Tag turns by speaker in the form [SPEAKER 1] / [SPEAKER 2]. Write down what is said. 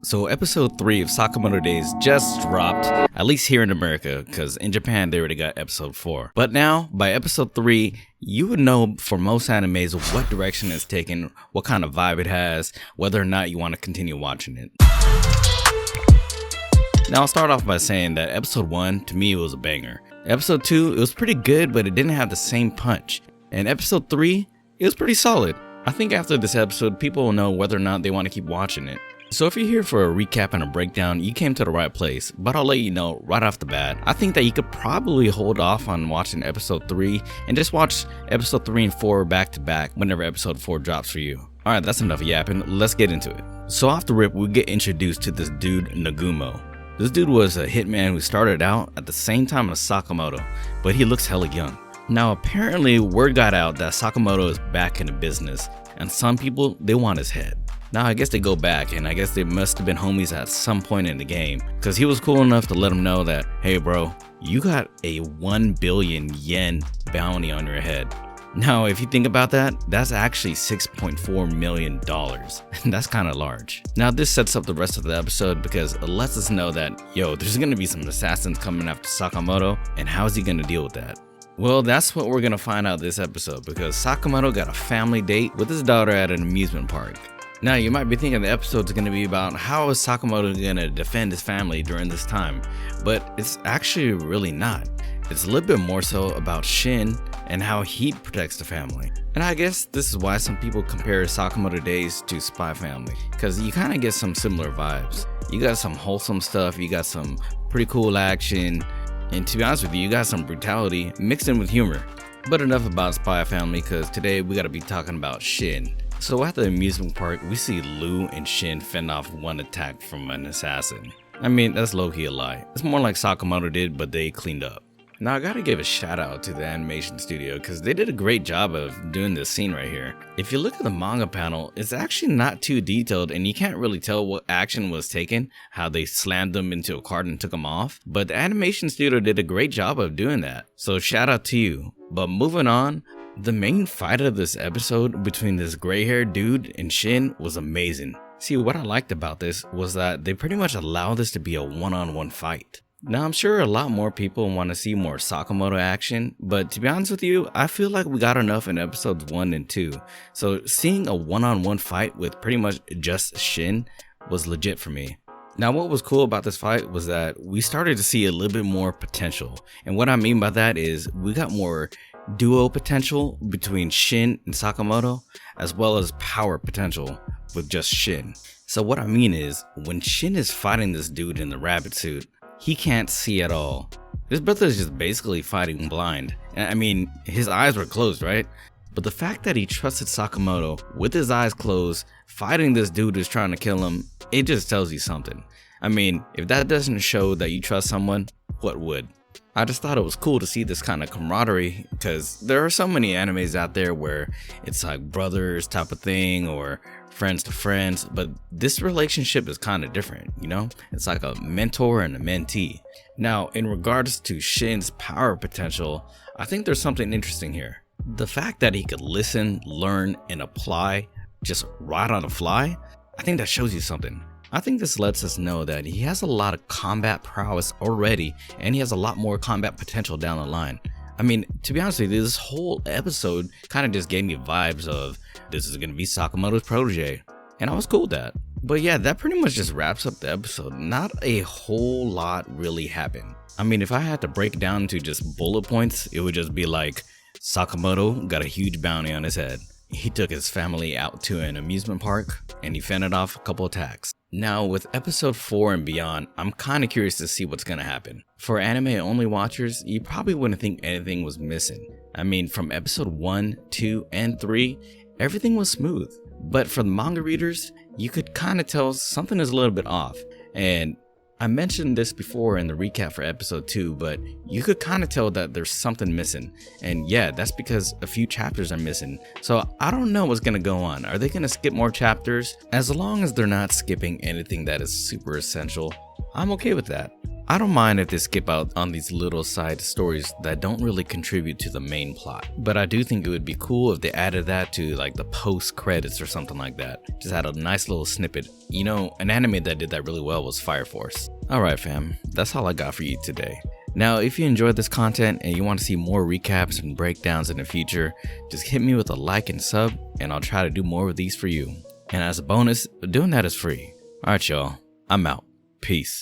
[SPEAKER 1] So episode 3 of Sakamoto Days just dropped, at least here in America, because in Japan they already got episode 4. But now, by episode 3, you would know for most animes what direction it's taken, what kind of vibe it has, whether or not you want to continue watching it. Now I'll start off by saying that episode 1, to me, it was a banger. Episode 2, it was pretty good, but it didn't have the same punch. And episode 3, it was pretty solid. I think after this episode, people will know whether or not they want to keep watching it. So if you're here for a recap and a breakdown, you came to the right place, but I'll let you know right off the bat, I think that you could probably hold off on watching episode 3 and just watch episode 3 and 4 back to back whenever episode 4 drops for you. Alright, that's enough yapping, let's get into it. So off the rip, we get introduced to this dude, Nagumo. This dude was a hitman who started out at the same time as Sakamoto, but he looks hella young. Now apparently word got out that Sakamoto is back in the business, and some people, they want his head. Now I guess they go back, and I guess they must have been homies at some point in the game, because he was cool enough to let him know that, hey bro, you got a 1 billion yen bounty on your head. Now if you think about that, that's actually $6.4 million. That's kind of large. Now this sets up the rest of the episode because it lets us know that, yo, there's going to be some assassins coming after Sakamoto, and how is he going to deal with that? Well, that's what we're going to find out this episode, because Sakamoto got a family date with his daughter at an amusement park. Now you might be thinking the episode's going to be about how is Sakamoto going to defend his family during this time, but it's actually really not. It's a little bit more so about Shin and how he protects the family. And I guess this is why some people compare Sakamoto Days to Spy Family, because you kind of get some similar vibes. You got some wholesome stuff, you got some pretty cool action, and to be honest with you, you got some brutality mixed in with humor. But enough about Spy Family, because today we got to be talking about Shin. So at the amusement park, we see Lou and Shin fend off one attack from an assassin. I mean, that's low-key a lie. It's more like Sakamoto did, but they cleaned up. Now I gotta give a shout out to the animation studio, because they did a great job of doing this scene right here. If you look at the manga panel, it's actually not too detailed, and you can't really tell what action was taken, how they slammed them into a cart and took them off, but the animation studio did a great job of doing that. So shout out to you. But moving on, the main fight of this episode between this gray-haired dude and Shin was amazing. See, what I liked about this was that they pretty much allowed this to be a one-on-one fight. Now, I'm sure a lot more people want to see more Sakamoto action, but to be honest with you, I feel like we got enough in episodes 1 and 2. So seeing a one-on-one fight with pretty much just Shin was legit for me. Now, what was cool about this fight was that we started to see a little bit more potential. And what I mean by that is we got more duo potential between Shin and Sakamoto, as well as power potential with just Shin. So what I mean is, when Shin is fighting this dude in the rabbit suit, he can't see at all. This brother is just basically fighting blind. I mean, his eyes were closed, right? But the fact that he trusted Sakamoto with his eyes closed, fighting this dude who's trying to kill him, it just tells you something. I mean, if that doesn't show that you trust someone, what would? I just thought it was cool to see this kind of camaraderie, because there are so many animes out there where it's like brothers type of thing or friends to friends, but this relationship is kind of different, you know? It's like a mentor and a mentee. Now, in regards to Shin's power potential, I think there's something interesting here. The fact that he could listen, learn, and apply just right on the fly, I think that shows you something. I think this lets us know that he has a lot of combat prowess already, and he has a lot more combat potential down the line. I mean, to be honest with you, this whole episode kind of just gave me vibes of this is going to be Sakamoto's protege, and I was cool with that. But yeah, that pretty much just wraps up the episode. Not a whole lot really happened. I mean, if I had to break it down to just bullet points, it would just be like, Sakamoto got a huge bounty on his head. He took his family out to an amusement park, and he fended off a couple attacks. Now, with episode 4 and beyond, I'm kind of curious to see what's going to happen. For anime-only watchers, you probably wouldn't think anything was missing. I mean, from episode 1, 2, and 3, everything was smooth. But for the manga readers, you could kind of tell something is a little bit off. And I mentioned this before in the recap for episode 2, but you could kind of tell that there's something missing. And yeah, that's because a few chapters are missing. So I don't know what's going to go on. Are they going to skip more chapters? As long as they're not skipping anything that is super essential, I'm okay with that. I don't mind if they skip out on these little side stories that don't really contribute to the main plot, but I do think it would be cool if they added that to like the post credits or something like that. Just had a nice little snippet. You know, an anime that did that really well was Fire Force. Alright fam, that's all I got for you today. Now, if you enjoyed this content and you want to see more recaps and breakdowns in the future, just hit me with a like and sub, and I'll try to do more of these for you. And as a bonus, doing that is free. Alright y'all, I'm out. Peace.